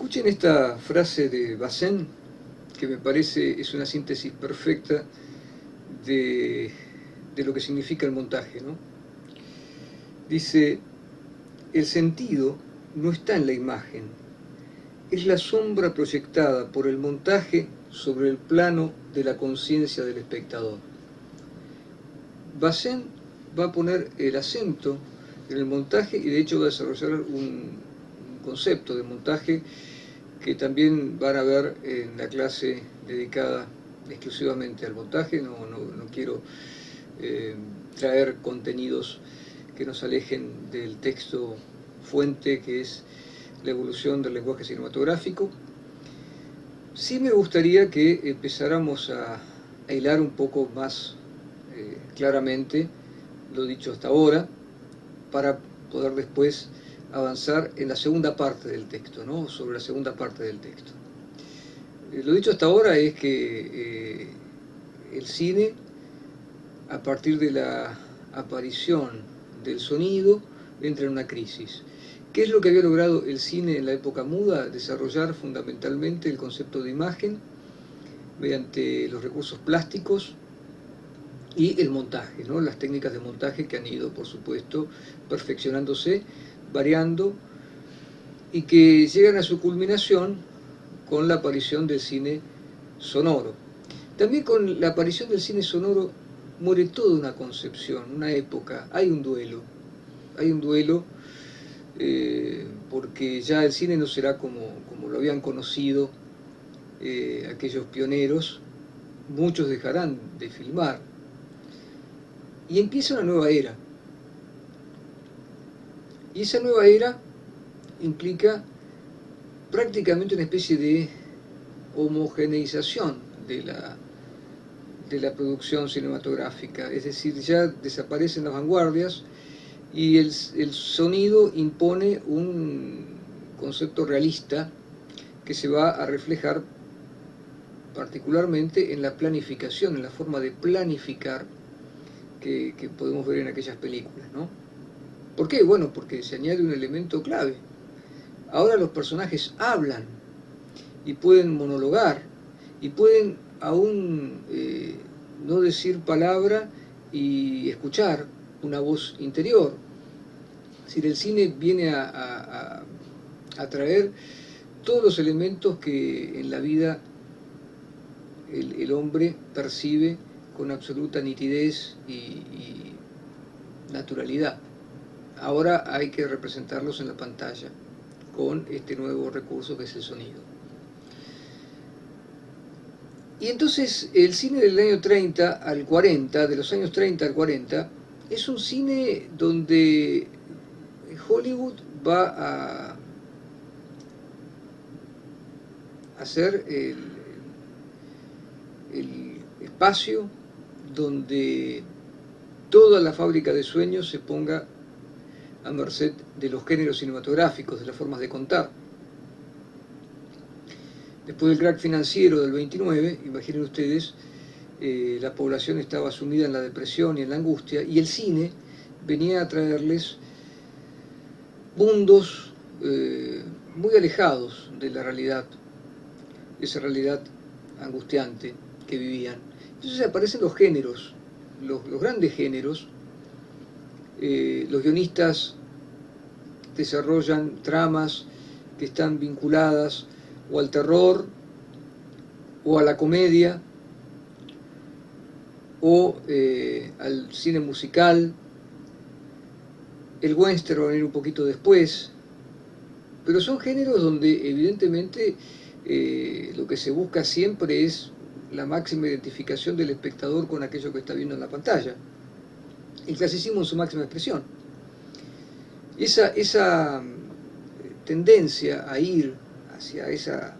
Escuchen esta frase de Bazin, que me parece es una síntesis perfecta de, de lo que significa el montaje, ¿no? Dice, el sentido no está en la imagen, es la sombra proyectada por el montaje sobre el plano de la conciencia del espectador. Bazin va a poner el acento en el montaje y de hecho va a desarrollar un concepto de montaje que también van a ver en la clase dedicada exclusivamente al montaje. No quiero traer contenidos que nos alejen del texto fuente, que es la evolución del lenguaje cinematográfico. Sí me gustaría que empezáramos a hilar un poco más claramente lo dicho hasta ahora, para poder después avanzar en la segunda parte del texto, ¿no? Sobre la segunda parte del texto. Lo dicho hasta ahora es que el cine, a partir de la aparición del sonido, entra en una crisis. ¿Qué es lo que había logrado el cine en la época muda? Desarrollar fundamentalmente el concepto de imagen mediante los recursos plásticos y el montaje, ¿no? Las técnicas de montaje que han ido, por supuesto, perfeccionándose, variando, y que llegan a su culminación con la aparición del cine sonoro. También con la aparición del cine sonoro muere toda una concepción, una época, hay un duelo porque ya el cine no será como lo habían conocido aquellos pioneros, muchos dejarán de filmar, y empieza una nueva era. Y esa nueva era implica prácticamente una especie de homogeneización de la producción cinematográfica, es decir, ya desaparecen las vanguardias y el sonido impone un concepto realista que se va a reflejar particularmente en la planificación, en la forma de planificar que podemos ver en aquellas películas, ¿no? ¿Por qué? Bueno, porque se añade un elemento clave. Ahora los personajes hablan y pueden monologar y pueden aún no decir palabra y escuchar una voz interior. Es decir, el cine viene a traer todos los elementos que en la vida el hombre percibe con absoluta nitidez y naturalidad. Ahora hay que representarlos en la pantalla con este nuevo recurso que es el sonido. Y entonces el cine del año 30 al 40, de los años 30 al 40, es un cine donde Hollywood va a hacer el espacio donde toda la fábrica de sueños se ponga a merced de los géneros cinematográficos, de las formas de contar. Después del crack financiero del 29, imaginen ustedes, la población estaba sumida en la depresión y en la angustia, y el cine venía a traerles mundos muy alejados de la realidad, esa realidad angustiante que vivían. Entonces aparecen los géneros, los grandes géneros. Los guionistas desarrollan tramas que están vinculadas o al terror o a la comedia o al cine musical. El western va a venir un poquito después, pero son géneros donde evidentemente lo que se busca siempre es la máxima identificación del espectador con aquello que está viendo en la pantalla. El clasicismo en su máxima expresión. Esa tendencia a ir hacia esa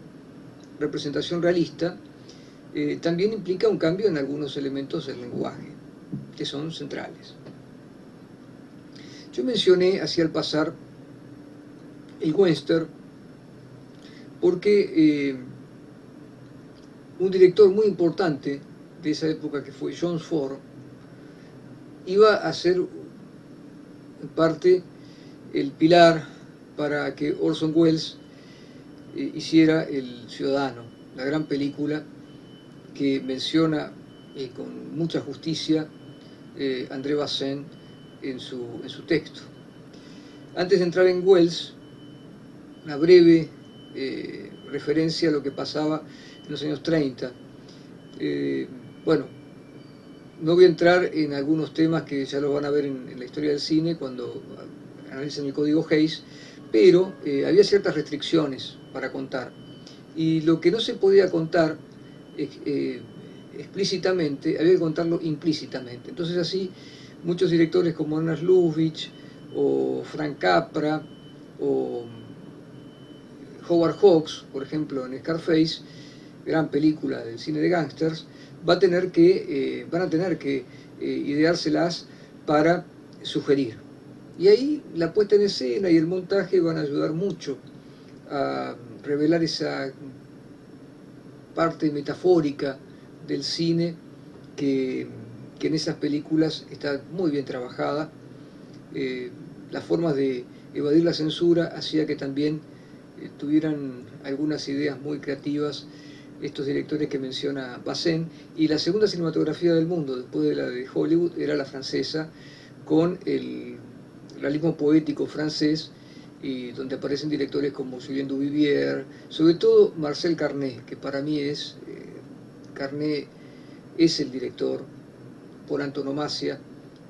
representación realista también implica un cambio en algunos elementos del lenguaje, que son centrales. Yo mencioné hacia el pasar el western porque un director muy importante de esa época, que fue John Ford, iba a ser en parte el pilar para que Orson Welles hiciera El Ciudadano, la gran película que menciona con mucha justicia André Bazin en su texto. Antes de entrar en Wells, una breve referencia a lo que pasaba en los años 30. Bueno, no voy a entrar en algunos temas que ya los van a ver en la historia del cine cuando analicen el código Hays, pero había ciertas restricciones para contar. Y lo que no se podía contar explícitamente, había que contarlo implícitamente. Entonces así, muchos directores como Ernest Lubitsch, o Frank Capra, o Howard Hawks, por ejemplo, en Scarface, gran película del cine de gángsters, van a tener que ideárselas para sugerir. Y ahí la puesta en escena y el montaje van a ayudar mucho a revelar esa parte metafórica del cine que en esas películas está muy bien trabajada. Las formas de evadir la censura hacía que también tuvieran algunas ideas muy creativas estos directores que menciona Bazin. Y la segunda cinematografía del mundo, después de la de Hollywood, era la francesa, con el realismo poético francés, y donde aparecen directores como Julien Duvivier, sobre todo Marcel Carné, que para mí Carné es el director por antonomasia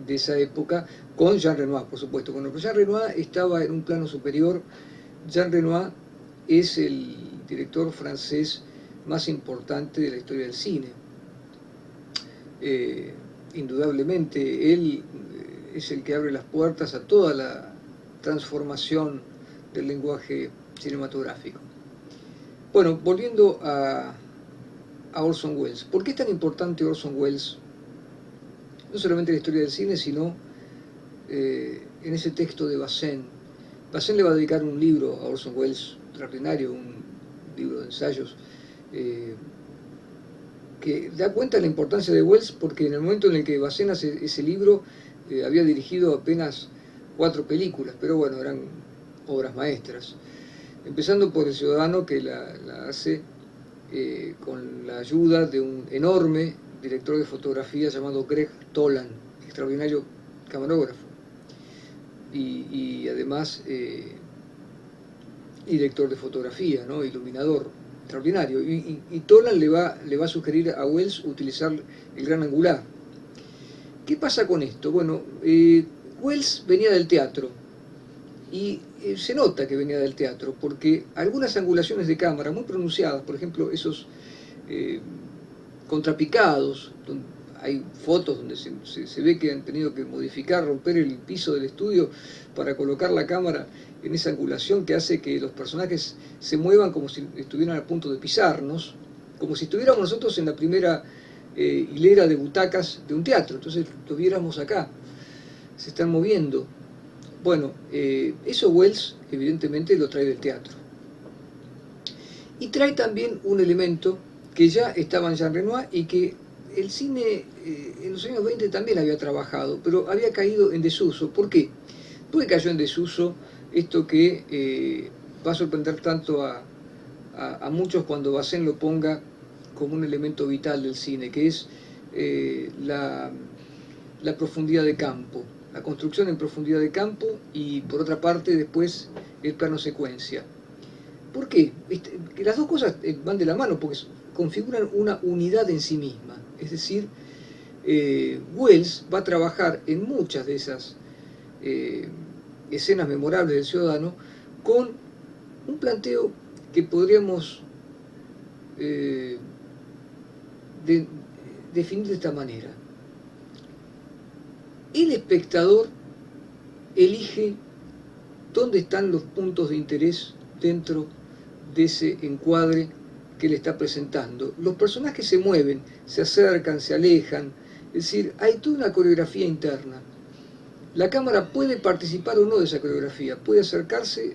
de esa época, con Jean Renoir, por supuesto. Cuando Jean Renoir estaba en un plano superior. Jean Renoir es el director francés más importante de la historia del cine. Indudablemente, él es el que abre las puertas a toda la transformación del lenguaje cinematográfico. Bueno, volviendo a Orson Welles. ¿Por qué es tan importante Orson Welles? No solamente en la historia del cine, sino en ese texto de Bazin. Bazin le va a dedicar un libro a Orson Welles, extraordinario, un libro de ensayos, que da cuenta de la importancia de Welles, porque en el momento en el que Bazin hace ese libro, había dirigido apenas 4 películas, pero bueno, eran obras maestras. Empezando por El Ciudadano, que la hace con la ayuda de un enorme director de fotografía llamado Greg Toland, extraordinario camarógrafo y además director de fotografía, ¿no? Iluminador extraordinario. Y Toland le va a sugerir a Welles utilizar el gran angular. ¿Qué pasa con esto? Bueno, Welles venía del teatro y se nota que venía del teatro porque algunas angulaciones de cámara muy pronunciadas, por ejemplo, esos contrapicados, hay fotos donde se ve que han tenido que modificar, romper el piso del estudio para colocar la cámara en esa angulación que hace que los personajes se muevan como si estuvieran a punto de pisarnos, como si estuviéramos nosotros en la primera hilera de butacas de un teatro, entonces lo viéramos acá, se están moviendo. Bueno, eso Welles evidentemente lo trae del teatro. Y trae también un elemento que ya estaba en Jean Renoir y que el cine en los años 20 también había trabajado, pero había caído en desuso. ¿Por qué? Porque cayó en desuso esto que va a sorprender tanto a muchos cuando Bazin lo ponga como un elemento vital del cine, que es la profundidad de campo, la construcción en profundidad de campo y por otra parte después el plano secuencia. ¿Por qué? Las dos cosas van de la mano porque configuran una unidad en sí misma. Es decir, Welles va a trabajar en muchas de esas escenas memorables del Ciudadano con un planteo que podríamos definir de esta manera. El espectador elige dónde están los puntos de interés dentro de ese encuadre que le está presentando. Los personajes se mueven, se acercan, se alejan, es decir, hay toda una coreografía interna. La cámara puede participar o no de esa coreografía, puede acercarse,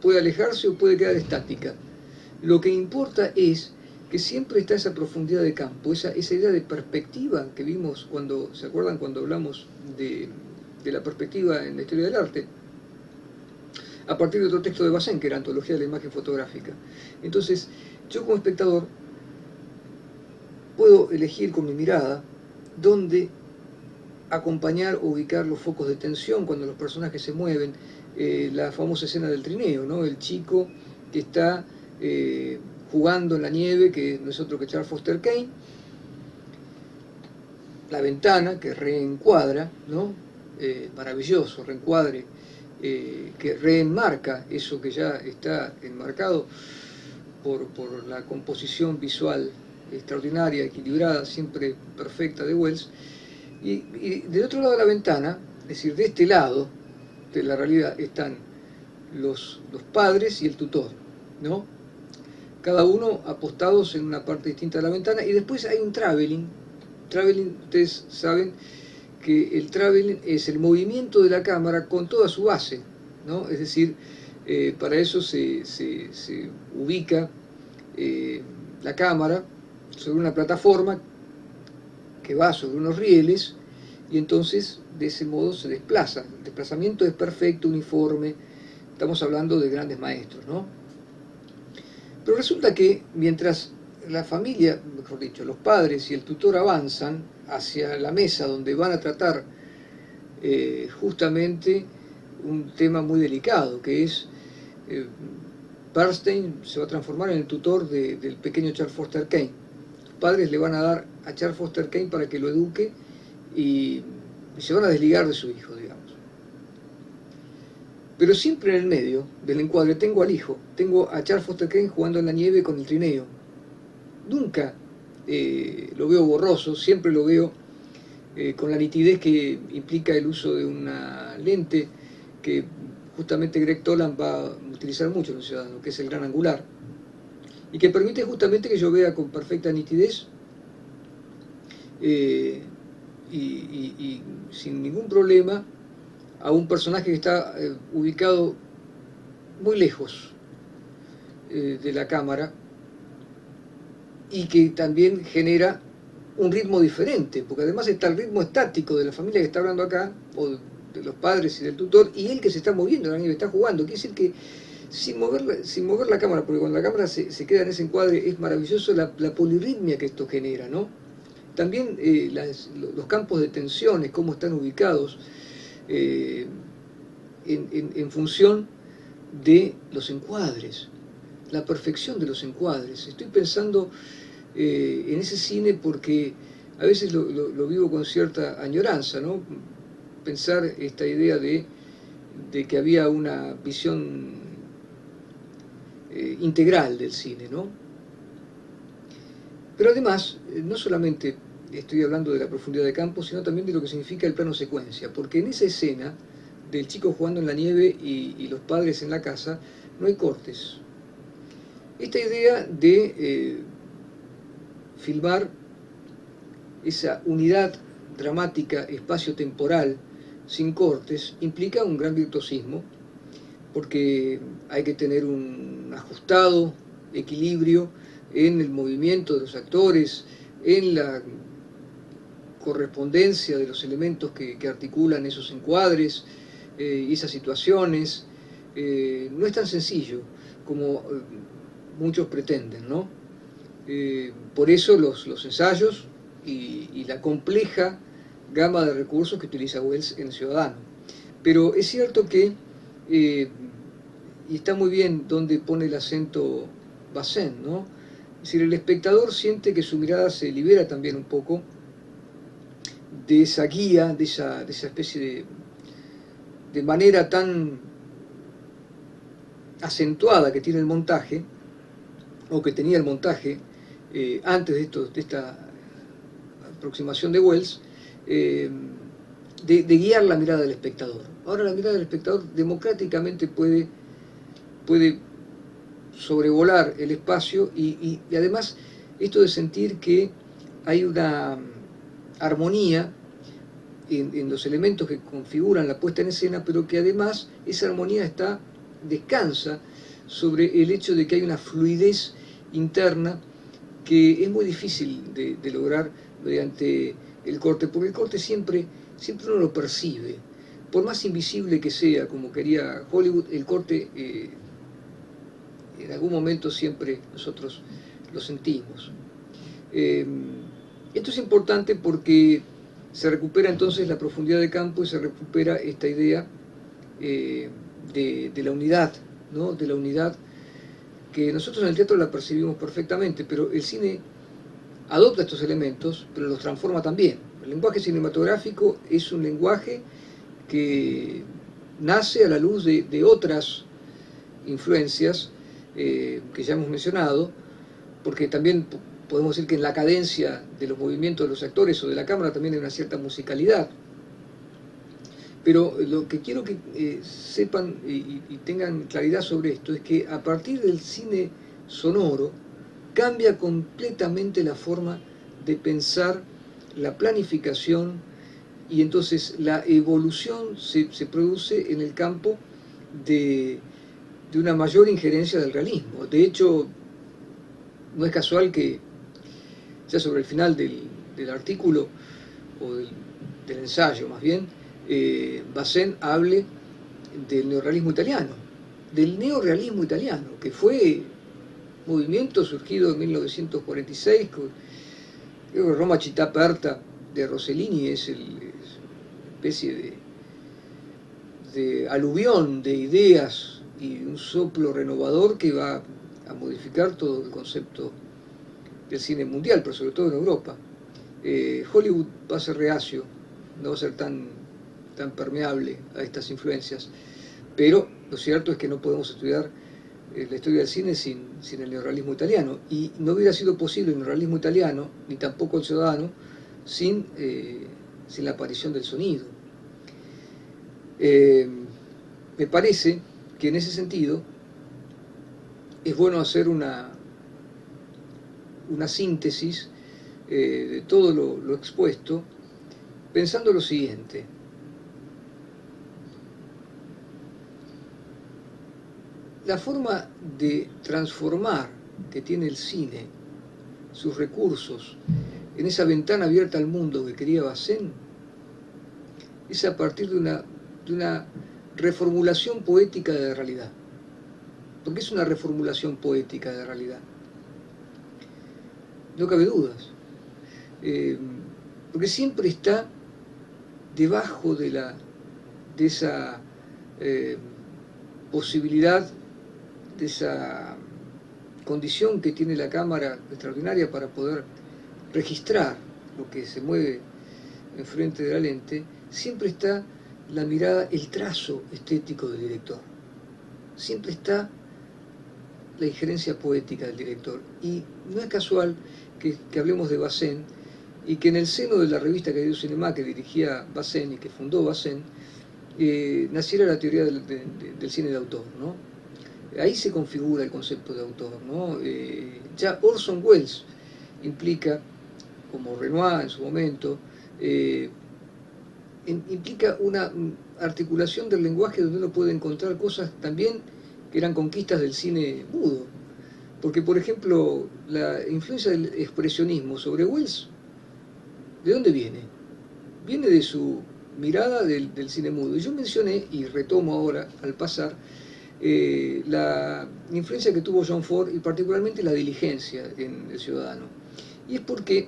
puede alejarse o puede quedar estática. Lo que importa es que siempre está esa profundidad de campo, esa idea de perspectiva que vimos cuando, ¿se acuerdan cuando hablamos de la perspectiva en la historia del arte? a partir de otro texto de Bazin, que era Antología de la Imagen Fotográfica. Entonces, yo como espectador puedo elegir con mi mirada dónde acompañar o ubicar los focos de tensión cuando los personajes se mueven. La famosa escena del trineo, ¿no? El chico que está jugando en la nieve, que no es otro que Charles Foster Kane. La ventana que reencuadra, ¿no? Maravilloso reencuadre, que reenmarca eso que ya está enmarcado por la composición visual extraordinaria, equilibrada, siempre perfecta de Wells. Y del otro lado de la ventana, es decir, de este lado de la realidad, están los padres y el tutor, ¿no? Cada uno apostados en una parte distinta de la ventana, y después hay un traveling. Traveling, ustedes saben que el traveling es el movimiento de la cámara con toda su base, ¿no? Es decir, para eso se ubica la cámara sobre una plataforma que va sobre unos rieles, y entonces de ese modo se desplaza. El desplazamiento es perfecto, uniforme. Estamos hablando de grandes maestros, ¿no? Pero resulta que mientras la familia, mejor dicho, los padres y el tutor avanzan hacia la mesa donde van a tratar justamente un tema muy delicado, que es Bernstein se va a transformar en el tutor del pequeño Charles Foster Kane. Los padres le van a dar a Charles Foster Kane para que lo eduque y se van a desligar de su hijo, digamos. Pero siempre en el medio del encuadre tengo al hijo, tengo a Charles Foster Kane jugando en la nieve con el trineo. Nunca lo veo borroso, siempre lo veo con la nitidez que implica el uso de una lente que justamente Greg Toland va a utilizar mucho en Los Ciudadanos, que es el gran angular, y que permite justamente que yo vea con perfecta nitidez y sin ningún problema a un personaje que está ubicado muy lejos de la cámara, y que también genera un ritmo diferente, porque además está el ritmo estático de la familia que está hablando acá, o de los padres y del tutor, y él que se está moviendo, la nieve está jugando. Quiere decir que sin mover la cámara, porque cuando la cámara se queda en ese encuadre es maravilloso la polirritmia que esto genera, ¿no? También los campos de tensiones, cómo están ubicados en función de los encuadres, la perfección de los encuadres. Estoy pensando en ese cine porque a veces lo vivo con cierta añoranza, ¿no? Pensar esta idea de que había una visión integral del cine, ¿no? Pero además, no solamente estoy hablando de la profundidad de campo, sino también de lo que significa el plano secuencia, porque en esa escena del chico jugando en la nieve y los padres en la casa, no hay cortes. Esta idea de filmar esa unidad dramática espacio-temporal sin cortes implica un gran virtuosismo, porque hay que tener un ajustado equilibrio en el movimiento de los actores, en la correspondencia de los elementos que articulan esos encuadres y esas situaciones. No es tan sencillo como muchos pretenden, ¿no? Por eso los ensayos y la compleja gama de recursos que utiliza Wells en Ciudadano. Pero es cierto que, y está muy bien donde pone el acento Bazin, ¿no? Es decir, el espectador siente que su mirada se libera también un poco de esa guía, de esa especie de manera tan acentuada que tiene el montaje, o que tenía el montaje antes de esta aproximación de Wells, de guiar la mirada del espectador. Ahora la mirada del espectador democráticamente puede sobrevolar el espacio y además esto de sentir que hay una armonía en los elementos que configuran la puesta en escena, pero que además esa armonía descansa sobre el hecho de que hay una fluidez interna que es muy difícil de lograr mediante el corte, porque el corte siempre uno lo percibe. por más invisible que sea, como quería Hollywood, el corte en algún momento siempre nosotros lo sentimos. Esto es importante porque se recupera entonces la profundidad de campo y se recupera esta idea de la unidad, ¿no? De la unidad que nosotros en el teatro la percibimos perfectamente, pero el cine adopta estos elementos, pero los transforma también. El lenguaje cinematográfico es un lenguaje que nace a la luz de otras influencias que ya hemos mencionado, porque también podemos decir que en la cadencia de los movimientos de los actores o de la cámara también hay una cierta musicalidad. Pero lo que quiero que sepan y tengan claridad sobre esto es que a partir del cine sonoro cambia completamente la forma de pensar la planificación y entonces la evolución se produce en el campo de una mayor injerencia del realismo. De hecho, no es casual que ya sobre el final del artículo, o del ensayo más bien, Bazin hable del neorrealismo italiano, que fue movimiento surgido en 1946, creo que Roma Città Aperta de Rossellini es una especie de aluvión de ideas y un soplo renovador que va a modificar todo el concepto del cine mundial, pero sobre todo en Europa. Hollywood va a ser reacio, no va a ser tan permeable a estas influencias, pero lo cierto es que no podemos estudiar la historia del cine sin el neorrealismo italiano, y no hubiera sido posible el neorrealismo italiano, ni tampoco el ciudadano, sin la aparición del sonido. Me parece que en ese sentido es bueno hacer una síntesis de todo lo expuesto, pensando lo siguiente. La forma de transformar que tiene el cine, sus recursos, en esa ventana abierta al mundo que quería Bazin, es a partir de una reformulación poética de la realidad. Porque es una reformulación poética de la realidad. No cabe dudas. Porque siempre está debajo de esa posibilidad, de esa condición que tiene la cámara extraordinaria para poder registrar lo que se mueve enfrente de la lente, siempre está la mirada, el trazo estético del director. Siempre está la injerencia poética del director. Y no es casual que hablemos de Bazin y que en el seno de la revista Cahiers du Cinéma que dirigía Bazin y que fundó Bazin, naciera la teoría del cine de autor, ¿no? Ahí se configura el concepto de autor, ¿no? Ya Orson Welles implica, como Renoir en su momento, implica una articulación del lenguaje donde uno puede encontrar cosas también que eran conquistas del cine mudo. Porque, por ejemplo, la influencia del expresionismo sobre Welles, ¿de dónde viene? Viene de su mirada del cine mudo. Y yo mencioné, y retomo ahora al pasar, la influencia que tuvo John Ford y particularmente la diligencia en El Ciudadano. Y es porque,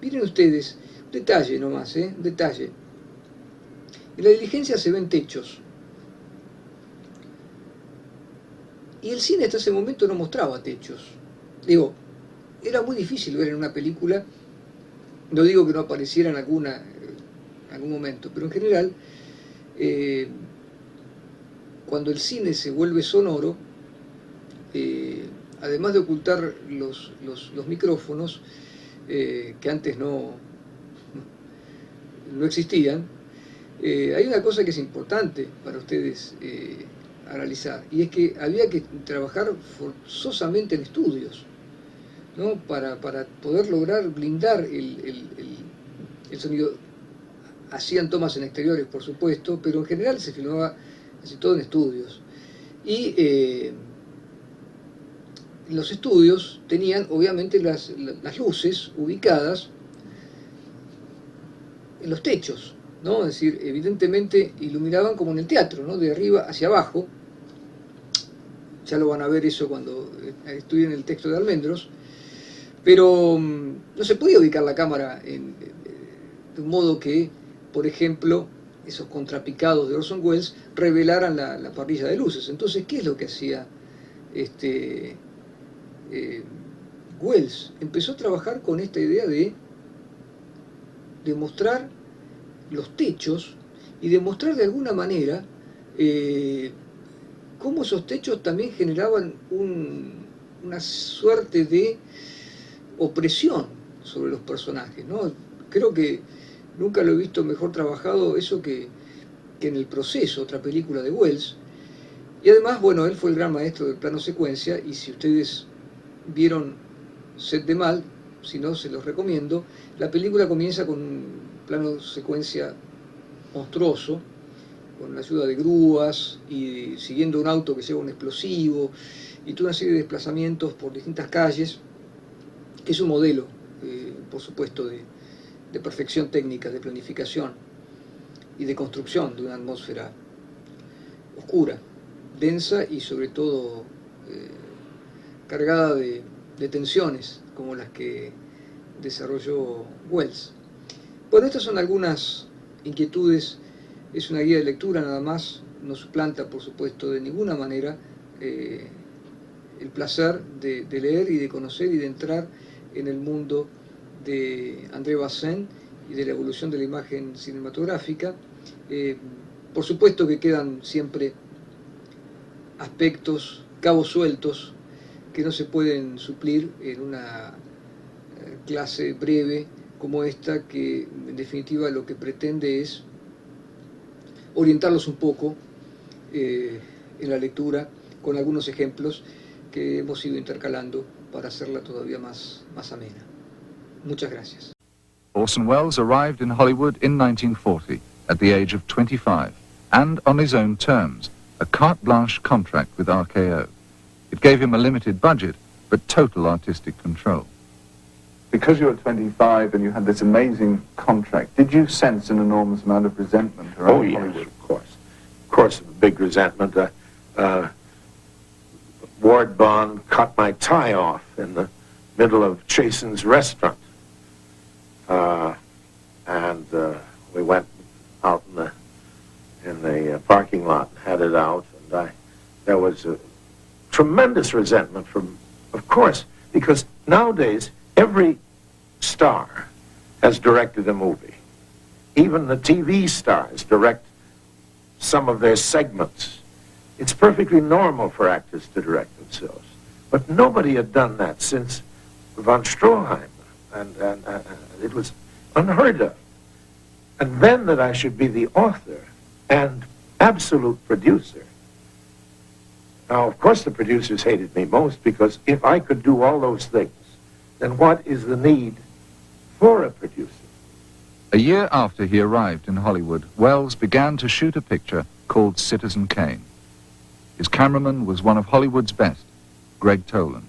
miren ustedes, un detalle nomás, un detalle. En la diligencia se ven techos. Y el cine hasta ese momento no mostraba techos. Digo, era muy difícil ver en una película, no digo que no apareciera en algún momento, pero en general, cuando el cine se vuelve sonoro, además de ocultar los micrófonos, que antes no existían, hay una cosa que es importante para ustedes analizar, y es que había que trabajar forzosamente en estudios, ¿no? para poder lograr blindar el sonido. Hacían tomas en exteriores, por supuesto, pero en general se filmaba casi todo en estudios. Y los estudios tenían obviamente las luces ubicadas en los techos, ¿no? Es decir, evidentemente iluminaban como en el teatro, ¿no? De arriba hacia abajo. Ya lo van a ver eso cuando estudien el texto de Almendros. Pero no se podía ubicar la cámara de un modo que, por ejemplo, esos contrapicados de Orson Welles revelaran la parrilla de luces. Entonces, ¿qué es lo que hacía Welles? Empezó a trabajar con esta idea de mostrar los techos y de mostrar de alguna manera cómo esos techos también generaban una suerte de opresión sobre los personajes, ¿no? Creo que nunca lo he visto mejor trabajado eso que en El Proceso, otra película de Welles. Y además, bueno, él fue el gran maestro del plano secuencia, y si ustedes vieron Set de Mal, si no, se los recomiendo. La película comienza con un plano secuencia monstruoso, con la ayuda de grúas y siguiendo un auto que lleva un explosivo y toda una serie de desplazamientos por distintas calles, que es un modelo, por supuesto, de perfección técnica, de planificación y de construcción de una atmósfera oscura, densa y sobre todo cargada de tensiones como las que desarrolló Welles. Bueno, estas son algunas inquietudes, es una guía de lectura nada más, no suplanta por supuesto de ninguna manera el placer de leer y de conocer y de entrar en el mundo de André Bazin y de la evolución de la imagen cinematográfica. Por supuesto que quedan siempre aspectos, cabos sueltos, que no se pueden suplir en una clase breve como esta, que en definitiva lo que pretende es orientarlos un poco en la lectura con algunos ejemplos que hemos ido intercalando para hacerla todavía más amena. Muchas gracias. Orson Welles arrived in Hollywood in 1940 at the age of 25 and on his own terms, a carte blanche contract with RKO. It gave him a limited budget, but total artistic control. Because you were 25 and you had this amazing contract, did you sense an enormous amount of resentment around Hollywood? Yes, of course. Of course, a big resentment. Ward Bond cut my tie off in the middle of Chasen's restaurant. And we went out in the parking lot and had it out. And there was a tremendous resentment from, of course, because nowadays every star has directed a movie. Even the TV stars direct some of their segments. It's perfectly normal for actors to direct themselves. But nobody had done that since von Stroheim. And it was unheard of. And then that I should be the author and absolute producer. Now, of course, the producers hated me most, because if I could do all those things, then what is the need for a producer? A year after he arrived in Hollywood, Welles began to shoot a picture called Citizen Kane. His cameraman was one of Hollywood's best, Greg Toland.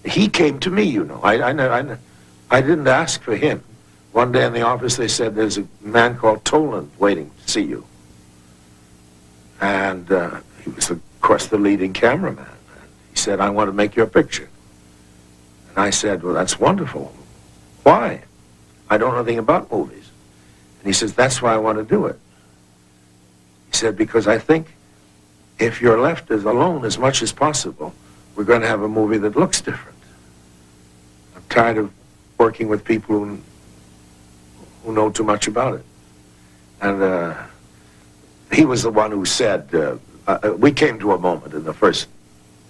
He came to me, you know. I didn't ask for him. One day in the office they said, there's a man called Toland waiting to see you. And he was, of course, the leading cameraman. He said, I want to make your picture. And I said, well, that's wonderful. Why? I don't know anything about movies. And he says, that's why I want to do it. He said, because I think if you're left as alone as much as possible, we're going to have a movie that looks different. I'm tired of working with people who know too much about it. And he was the one who said, we came to a moment in the first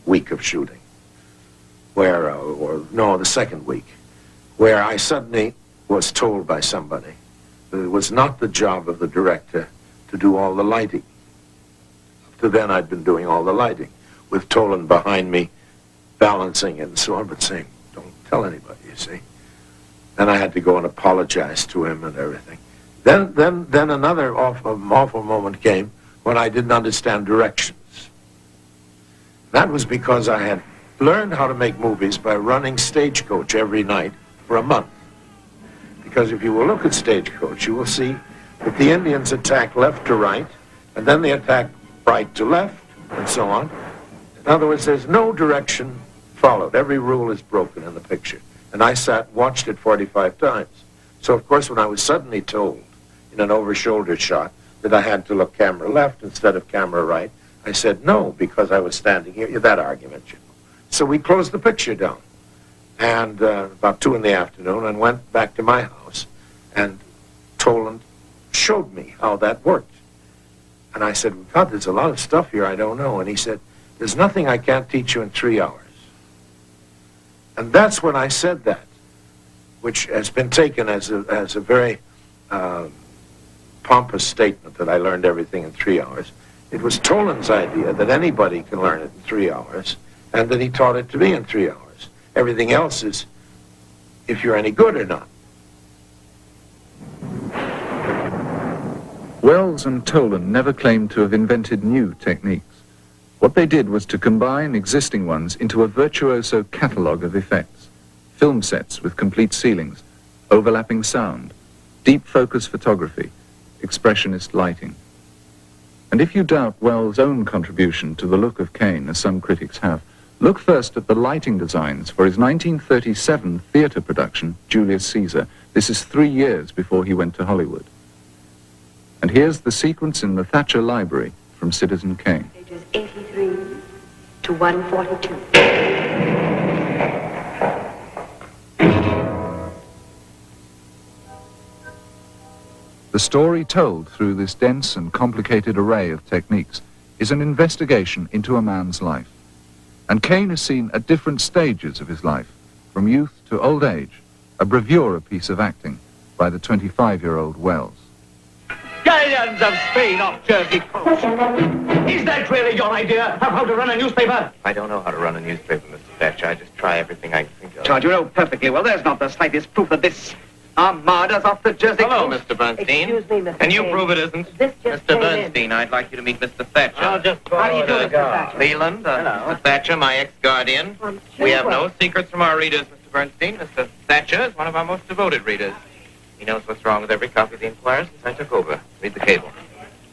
week of shooting, where, the second week, where I suddenly was told by somebody that it was not the job of the director to do all the lighting. Up to then I'd been doing all the lighting, with Toland behind me, balancing it and so on, but saying, don't tell anybody, you see. Then I had to go and apologize to him and everything. Then another awful moment came when I didn't understand directions. That was because I had learned how to make movies by running Stagecoach every night for a month. Because if you will look at Stagecoach, you will see that the Indians attack left to right, and then they attack right to left, and so on. In other words, there's no direction followed. Every rule is broken in the picture. And I sat and watched it 45 times. So, of course, when I was suddenly told in an over-shoulder shot that I had to look camera left instead of camera right, I said no, because I was standing here. That argument, you know. So we closed the picture down. And about 2 in the afternoon, and went back to my house, and Toland showed me how that worked. And I said, God, there's a lot of stuff here I don't know. And he said, there's nothing I can't teach you in 3 hours. And that's when I said that, which has been taken as a very pompous statement that I learned everything in 3 hours. It was Toland's idea that anybody can learn it in 3 hours, and that he taught it to me in 3 hours. Everything else is if you're any good or not. Wells and Toland never claimed to have invented new techniques. What they did was to combine existing ones into a virtuoso catalogue of effects. Film sets with complete ceilings, overlapping sound, deep focus photography, expressionist lighting. And if you doubt Wells' own contribution to the look of Kane, as some critics have, look first at the lighting designs for his 1937 theatre production, Julius Caesar. This is 3 years before he went to Hollywood. And here's the sequence in the Thatcher Library from Citizen Kane. Pages 83 to 142. The story told through this dense and complicated array of techniques is an investigation into a man's life. And Kane has seen at different stages of his life, from youth to old age, a bravura piece of acting by the 25-year-old Wells. Galleons of Spain off Jersey coast. Is that really your idea of how to run a newspaper? I don't know how to run a newspaper, Mr. Thatcher. I just try everything I can think of. Charge, you know perfectly well there's not the slightest proof that this armada's off the Jersey Hello, coast. Mr. Bernstein. Excuse me, Mr. Can you Kane. prove it isn't? This just Mr. came in. Bernstein, I'd like you to meet Mr. Thatcher. I'll just How do you do, Mr. Thatcher? Leland, Mr. Thatcher, my ex-guardian. From We have Cuba. no secrets from our readers, Mr. Bernstein. Mr. Thatcher is one of our most devoted readers. He knows what's wrong with every copy of the Enquirer since I took over. Read the cable.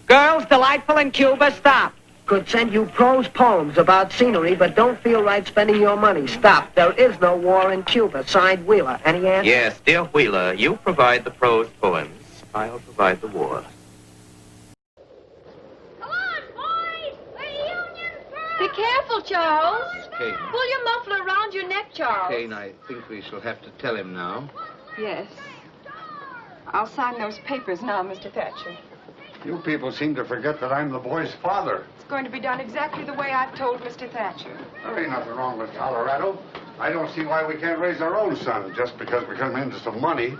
Girls delightful in Cuba, stop. Could send you prose poems about scenery, but don't feel right spending your money. Stop. There is no war in Cuba. Signed, Wheeler. Any answer? Yes, dear Wheeler, you provide the prose poems. I'll provide the war. Come on, boys! We're Union Be careful, Charles. Kane. Pull your muffler around your neck, Charles. Kane, I think we shall have to tell him now. Yes. I'll sign those papers now, Mr. Thatcher. You people seem to forget that I'm the boy's father. It's going to be done exactly the way I've told Mr. Thatcher. There ain't nothing wrong with Colorado. I don't see why we can't raise our own son just because we come into some money.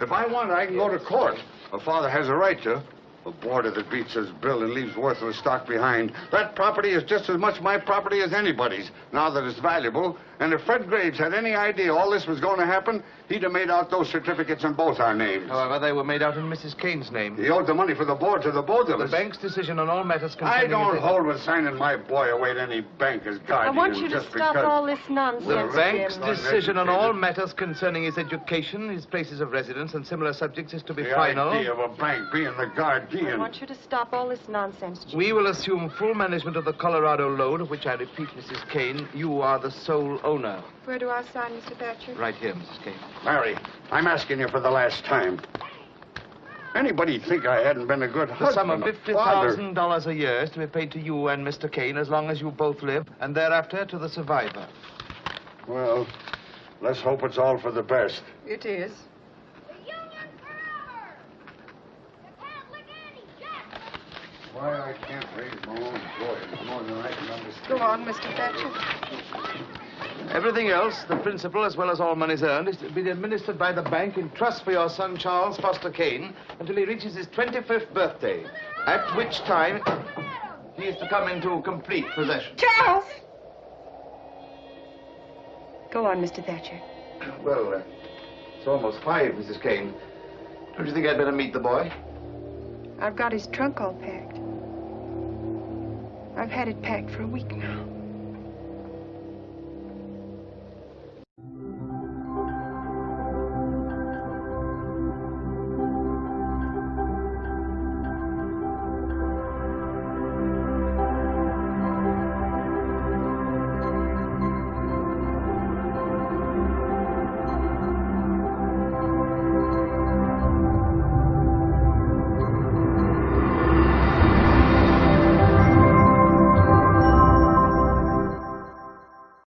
If I want, I can go to court. A father has a right to. A boarder that beats his bill and leaves worthless stock behind. That property is just as much my property as anybody's, now that it's valuable. And if Fred Graves had any idea all this was going to happen, he'd have made out those certificates in both our names. However, they were made out in Mrs. Kane's name. He owed the money for the board to the both of The us. bank's decision on all matters concerning... I don't hold with signing my boy away to any bank as I guardian. want you to just stop because. all this nonsense, The bank's Jim. decision on all matters concerning his education, his places of residence, and similar subjects is to be final. The idea of a bank being the guardian. I want you to stop all this nonsense, Jim. We will assume full management of the Colorado load, of which I repeat, Mrs. Kane, you are the sole owner. Where do I sign, Mr. Thatcher? Right here, Mrs. Kane. Mary, I'm asking you for the last time. Anybody'd think I hadn't been a good The husband, sum of a father. $50,000 a year is to be paid to you and Mr. Kane as long as you both live, and thereafter to the survivor. Well, let's hope it's all for the best. It is. Why I can't raise my own boy is more than I can understand. Go on, Mr. Thatcher. Everything else, the principal as well as all monies earned, is to be administered by the bank in trust for your son, Charles Foster Kane, until he reaches his 25th birthday, at which time he is to come into complete possession. Charles! Go on, Mr. Thatcher. Well, it's almost 5, Mrs. Kane. Don't you think I'd better meet the boy? I've got his trunk all packed. I've had it packed for a week now.